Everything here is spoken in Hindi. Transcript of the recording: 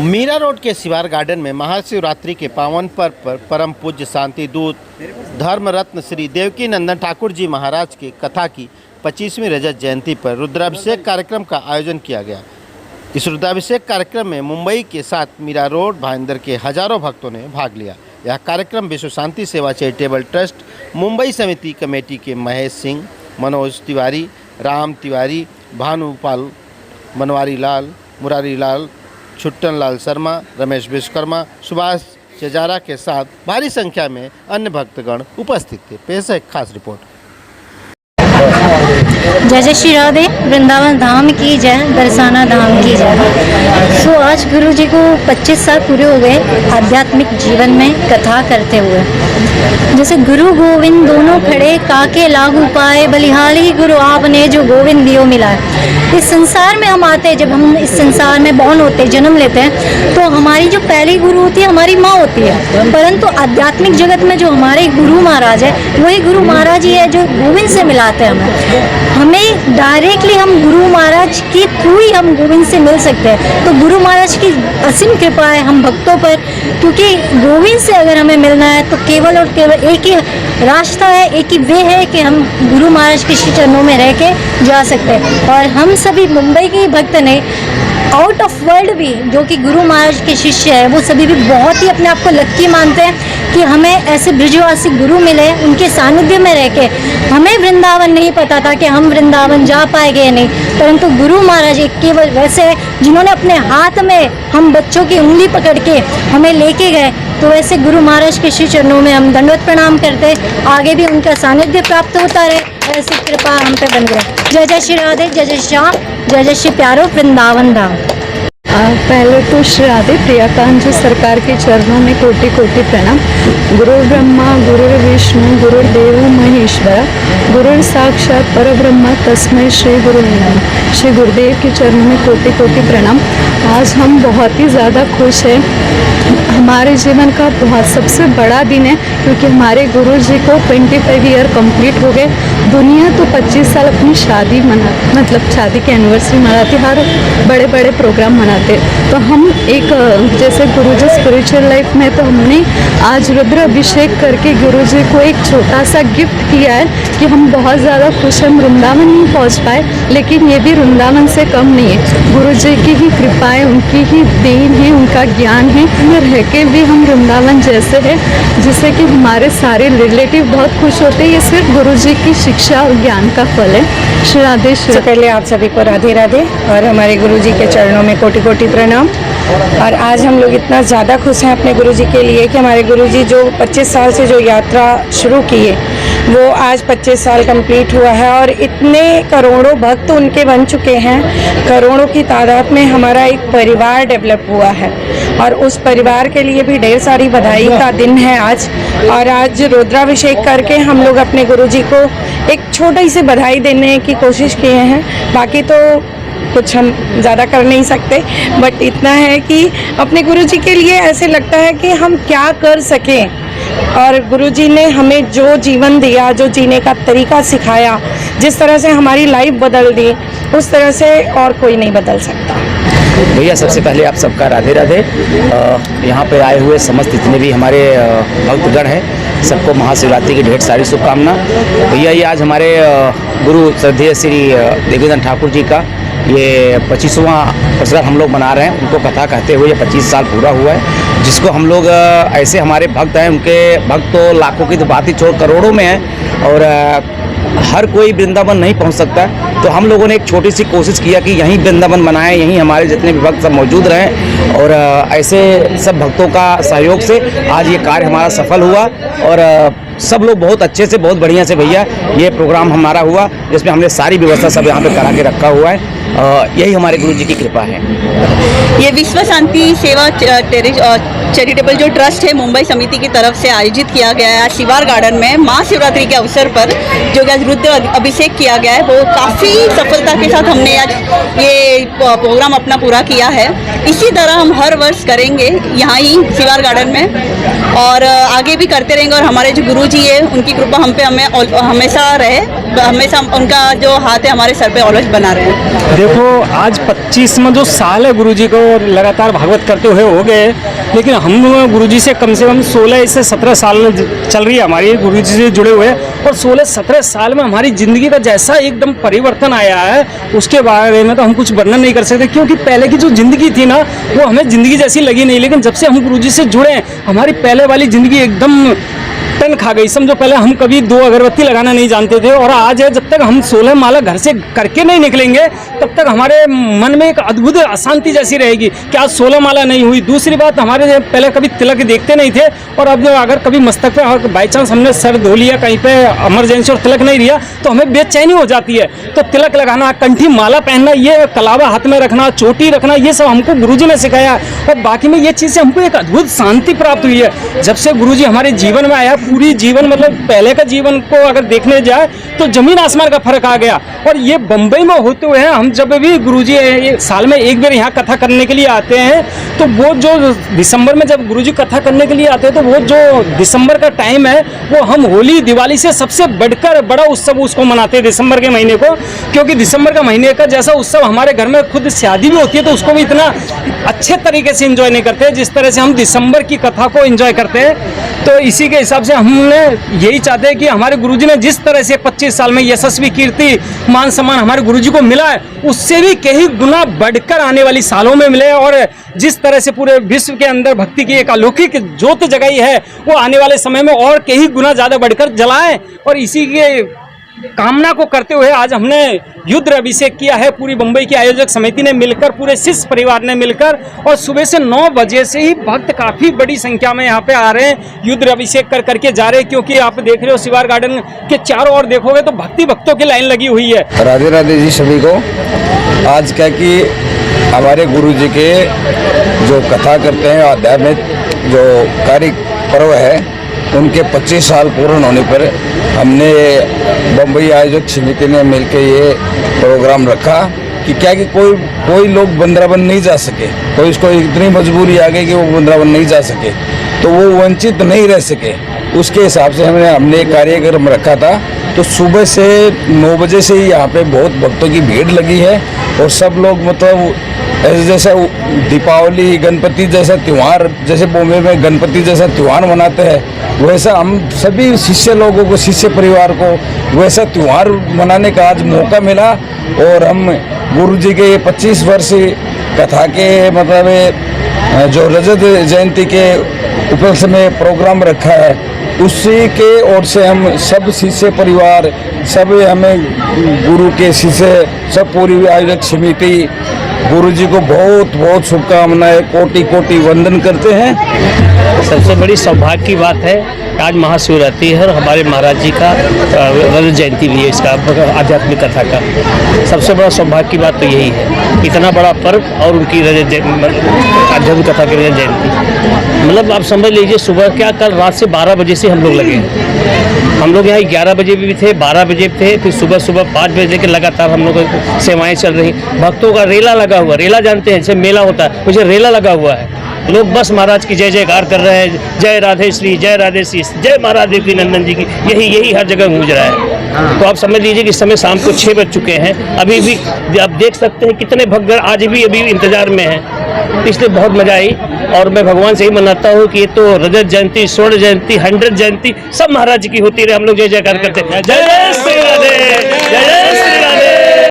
मीरा रोड के शिवार गार्डन में महाशिवरात्रि के पावन पर्व पर परम पूज्य शांति दूत धर्म रत्न श्री देवकी नंदन ठाकुर जी महाराज के कथा की 25वीं रजत जयंती पर रुद्राभिषेक कार्यक्रम का आयोजन किया गया। इस रुद्राभिषेक कार्यक्रम में मुंबई के साथ मीरा रोड भाईंदर के हजारों भक्तों ने भाग लिया। यह कार्यक्रम विश्व शांति सेवा चैरिटेबल ट्रस्ट मुंबई समिति कमेटी के महेश सिंह, मनोज तिवारी, राम तिवारी, भानुपाल, बनवारी लाल, मुरारी लाल, छुट्टन लाल शर्मा, रमेश विश्वकर्मा, सुभाष चेजारा के साथ भारी संख्या में अन्य भक्तगण उपस्थित थे। पेश है एक खास रिपोर्ट। जय जय श्री राधे। वृंदावन धाम की जय, बरसाना धाम की जय। आज गुरु जी को 25 साल पूरे हो गए आध्यात्मिक जीवन में कथा करते हुए। जैसे गुरु गोविंद दोनों खड़े, काके लागू पाए, बलिहारी गुरु आपने जो गोविंद दियो मिला। इस संसार में हम आते हैं, जब हम इस संसार में बॉर्न होते हैं, जन्म लेते हैं, तो हमारी जो पहली गुरु होती है हमारी माँ होती है। परंतु आध्यात्मिक जगत में जो हमारे गुरु महाराज है, वही गुरु महाराज ही है जो गोविंद से मिलाते हैं हमें डायरेक्टली। हम गुरु महाराज के थ्रू ही हम गोविंद से मिल सकते हैं। तो गुरु महाराज की असीम कृपा है हम भक्तों पर, क्योंकि गोविंद से अगर हमें मिलना है तो केवल और केवल एक ही रास्ता है, एक ही वे है कि हम गुरु महाराज के श्री चरणों में रह के जा सकते हैं। और हम सभी मुंबई के भक्त ने आउट ऑफ वर्ल्ड भी जो कि गुरु महाराज के शिष्य है, वो सभी भी बहुत ही अपने आप को लक्की मानते हैं कि हमें ऐसे ब्रजवासी गुरु मिले, उनके सानिध्य में रह के। हमें वृंदावन नहीं पता था कि हम वृंदावन जा पाएंगे या नहीं, परंतु गुरु महाराज एक केवल वैसे हैं जिन्होंने अपने हाथ में हम बच्चों की उंगली पकड़ के हमें लेके गए। तो वैसे गुरु महाराज के श्री चरणों में हम दंडवत प्रणाम करते, आगे भी उनका सानिध्य प्राप्त होता रहे, ऐसी कृपा हम पे बन रहे। जय जय श्री राधे, जय जय श्याम, जय जय श्री प्यारो वृंदावन धाम। पहले तो श्री राधे प्रियाकांत जी सरकार के चरणों में कोटि कोटि प्रणाम। गुरु ब्रह्मा गुरु विष्णु गुरुदेव महेश्वरा, गुरु साक्षात परब्रह्म तस्मै श्री गुरु नमः। श्री गुरुदेव के चरणों में कोटि कोटि प्रणाम। आज हम बहुत ही ज़्यादा खुश हैं। हमारे जीवन का बहुत सबसे बड़ा दिन है, क्योंकि हमारे गुरु जी को 25 ईयर कंप्लीट हो गए। दुनिया तो 25 साल अपनी शादी मतलब शादी की एनिवर्सरी मनाती, हर बड़े बड़े प्रोग्राम मनाते। तो हम एक जैसे गुरु जी स्पिरिचुअल लाइफ में, तो हमने आज रुद्र अभिषेक करके गुरु जी को एक छोटा सा गिफ्ट किया है कि हम बहुत ज़्यादा खुश हैं। वृंदावन नहीं पहुँच पाए, लेकिन ये भी वृंदावन से कम नहीं है। गुरु जी की ही कृपा है, उनकी ही देन है, उनका ज्ञान है। रह के भी हम वृंदावन जैसे हैं, जिससे कि हमारे सारे रिलेटिव बहुत खुश होते हैं। ये सिर्फ गुरु जी की शिक्षा और ज्ञान का फल है। श्री राधे। सबसे पहले आप सभी को राधे राधे और हमारे गुरु जी के चरणों में कोटि कोटि प्रणाम। और आज हम लोग इतना ज़्यादा खुश हैं अपने गुरु जी के लिए कि हमारे गुरु जी जो 25 साल से जो यात्रा शुरू की है, वो आज 25 साल कंप्लीट हुआ है और इतने करोड़ों भक्त उनके बन चुके हैं। करोड़ों की तादाद में हमारा एक परिवार डेवलप हुआ है और उस परिवार के लिए भी ढेर सारी बधाई का दिन है आज। और आज रुद्राभिषेक करके हम लोग अपने गुरुजी को एक छोटी सी बधाई देने की कोशिश किए हैं। बाकी तो कुछ हम ज़्यादा कर नहीं सकते, बट इतना है कि अपने गुरुजी के लिए ऐसे लगता है कि हम क्या कर सकें। और गुरुजी ने हमें जो जीवन दिया, जो जीने का तरीका सिखाया, जिस तरह से हमारी लाइफ बदल दी, उस तरह से और कोई नहीं बदल सकता। भैया सबसे पहले आप सबका राधे राधे। यहाँ पे आए हुए समस्त जितने भी हमारे भक्तगण हैं, सबको महाशिवरात्रि की ढेर सारी शुभकामना। भैया ये आज हमारे गुरु श्रद्धेय श्री देवीनंदन ठाकुर जी का ये 25वां वर्षगांठ हम लोग मना रहे हैं। उनको कथा कहते हुए ये 25 साल पूरा हुआ है, जिसको हम लोग ऐसे हमारे भक्त हैं, उनके भक्त तो लाखों की तो बात ही छोड़ करोड़ों में हैं और हर कोई वृंदावन नहीं पहुंच सकता। तो हम लोगों ने एक छोटी सी कोशिश किया कि यहीं वृंदावन बनाएं, यहीं हमारे जितने भी भक्त सब मौजूद रहें और ऐसे सब भक्तों का सहयोग से आज ये कार्य हमारा सफल हुआ और सब लोग बहुत अच्छे से, बहुत बढ़िया से भैया ये प्रोग्राम हमारा हुआ, जिसमें हमने सारी व्यवस्था सब यहाँ पे करा के रखा हुआ है। यही हमारे गुरु जी की कृपा है। ये विश्व शांति सेवा चैरिटेबल जो ट्रस्ट है मुंबई समिति की तरफ से आयोजित किया गया है शिवार गार्डन में महाशिवरात्रि के अवसर पर जो आज रुद्र अभिषेक किया गया है, वो काफ़ी सफलता के साथ हमने आज ये प्रोग्राम अपना पूरा किया है। इसी तरह हम हर वर्ष करेंगे यहाँ ही शिवार गार्डन में और आगे भी करते रहेंगे। और हमारे जो गुरु जी है, उनकी कृपा हम पे हमें हमेशा रहे, हमेशा उनका जो हाथ है हमारे सर पे ऑलवेज बना रहे। देखो आज 25वां जो साल है गुरुजी को लगातार भागवत करते हुए हो गए, लेकिन हम गुरुजी से कम 16 से 17 साल चल रही है हमारी गुरुजी से जुड़े हुए, और 16-17 साल में हमारी ज़िंदगी का जैसा एकदम परिवर्तन आया है उसके बारे में तो हम कुछ वर्णन नहीं कर सकते, क्योंकि पहले की जो ज़िंदगी थी ना वो हमें ज़िंदगी जैसी लगी नहीं, लेकिन जब से हम गुरुजी से जुड़े हमारी पहले वाली ज़िंदगी एकदम टन खा गई। समझो पहले हम कभी 2 अगरबत्ती लगाना नहीं जानते थे, और आज है जब तक हम 16 माला घर से करके नहीं निकलेंगे तब तक हमारे मन में एक अद्भुत अशांति जैसी रहेगी कि आज 16 माला नहीं हुई। दूसरी बात, हमारे पहले कभी तिलक देखते नहीं थे, और अब अगर कभी मस्तक पे बाई चांस हमने सर धो लिया कहीं पे इमरजेंसी और तिलक नहीं लिया तो हमें बेचैनी हो जाती है। तो तिलक लगाना, कंठी माला पहनना, ये कलावा हाथ में रखना, चोटी रखना, ये सब हमको गुरुजी ने सिखाया, और बाकी में ये चीज़ से हमको एक अद्भुत शांति प्राप्त हुई है जब से गुरुजी हमारे जीवन में आया। पूरी जीवन मतलब पहले का जीवन को अगर देखने जाए तो जमीन आसमान का फर्क आ गया। और ये बम्बई में होते हुए हम जब भी गुरुजी साल में एक बार यहाँ कथा करने के लिए आते हैं, तो वो जो दिसंबर में जब गुरुजी कथा करने के लिए आते हैं तो वो जो दिसंबर का टाइम है वो हम होली दिवाली से सबसे बढ़कर बड़ा उत्सव उसको मनाते हैं दिसंबर के महीने को, क्योंकि दिसंबर का महीने का जैसा उत्सव हमारे घर में खुद शादी भी होती है तो उसको भी इतना अच्छे तरीके से एंजॉय नहीं करते जिस तरह से हम दिसंबर की कथा को एंजॉय करते हैं। तो इसी के हिसाब से हमने यही चाहते हैं कि हमारे गुरुजी ने जिस तरह से 25 साल में यशस्वी कीर्ति मान सम्मान हमारे गुरुजी को मिला है उससे भी कई गुना बढ़कर आने वाली सालों में मिले, और जिस तरह से पूरे विश्व के अंदर भक्ति की एक अलौकिक ज्योत जगाई है वो आने वाले समय में और कई गुना ज़्यादा बढ़कर जलाएं। और इसी के कामना को करते हुए आज हमने युद्ध अभिषेक किया है। पूरी मुंबई की आयोजक समिति ने मिलकर, पूरे शिष्य परिवार ने मिलकर, और सुबह से 9 बजे से ही भक्त काफ़ी बड़ी संख्या में यहाँ पे आ रहे हैं, युद्ध अभिषेक कर करके जा रहे हैं। क्योंकि आप देख रहे हो शिवार गार्डन के चारों ओर देखोगे तो भक्तों की लाइन लगी हुई है। राधे राधे जी सभी को। आज क्या कि हमारे गुरु जी के जो कथा करते हैं आध्यात्मिक जो कार्य पर्व है उनके 25 साल पूर्ण होने पर हमने बम्बई आयोजक समिति ने मिलकर ये प्रोग्राम रखा कि क्या कि कोई लोग वृंदावन नहीं जा सके, कोई इसको इतनी मजबूरी आ गई कि वो वृंदावन नहीं जा सके तो वो वंचित नहीं रह सके, उसके हिसाब से हमने कार्यक्रम रखा था। तो सुबह से 9 बजे से ही यहाँ पे बहुत भक्तों की भीड़ लगी है, और सब लोग मतलब जैसा दीपावली गणपति जैसा त्यौहार, जैसे बॉम्बे में गणपति जैसा त्यौहार मनाते हैं वैसा हम सभी शिष्य लोगों को, शिष्य परिवार को वैसा त्यौहार मनाने का आज मौका मिला। और हम गुरुजी के 25 वर्ष कथा के मतलब जो रजत जयंती के उपलक्ष्य में प्रोग्राम रखा है उसी के ओर से हम सब शिष्य परिवार, सब हमें गुरु के शिष्य, सब पूरी आयोजक समिति गुरुजी को बहुत बहुत शुभकामनाएं, कोटि कोटि वंदन करते हैं। सबसे बड़ी सौभाग्य की बात है आज महाशिवरात्रि है और हमारे महाराज जी का रजत जयंती भी है, इसका आध्यात्मिक कथा का। सबसे बड़ा सौभाग्य की बात तो यही है, इतना बड़ा पर्व और उनकी आध्यात्मिक कथा की रजत जयंती। मतलब आप समझ लीजिए सुबह क्या, कल रात से 12 बजे से हम लोग लगे। हम लोग यहाँ 11 बजे भी थे, 12 बजे थे, फिर सुबह 5 बजे के लगातार हम लोग सेवाएं चल रही। भक्तों का रेला लगा हुआ, रेला जानते हैं जैसे मेला होता है मुझे रेला लगा हुआ है। लोग बस महाराज की जय जयकार कर रहे हैं, जय राधे श्री, जय राधे श्री, जय महाराज देवकी नंदन जी की, यही हर जगह गूंज रहा है। तो आप समझ लीजिए कि इस समय शाम को 6 बज चुके हैं, अभी भी आप देख सकते हैं कितने भक्तगण आज भी अभी इंतजार में हैं। इसलिए बहुत मजा आई, और मैं भगवान से ही मनाता हूँ कि ये तो रजत जयंती, स्वर्ण जयंती, 100 जयंती सब महाराज की होती रहे। हम लोग जय जयकार करते हैं, जय श्री राधे, जय श्री राधे।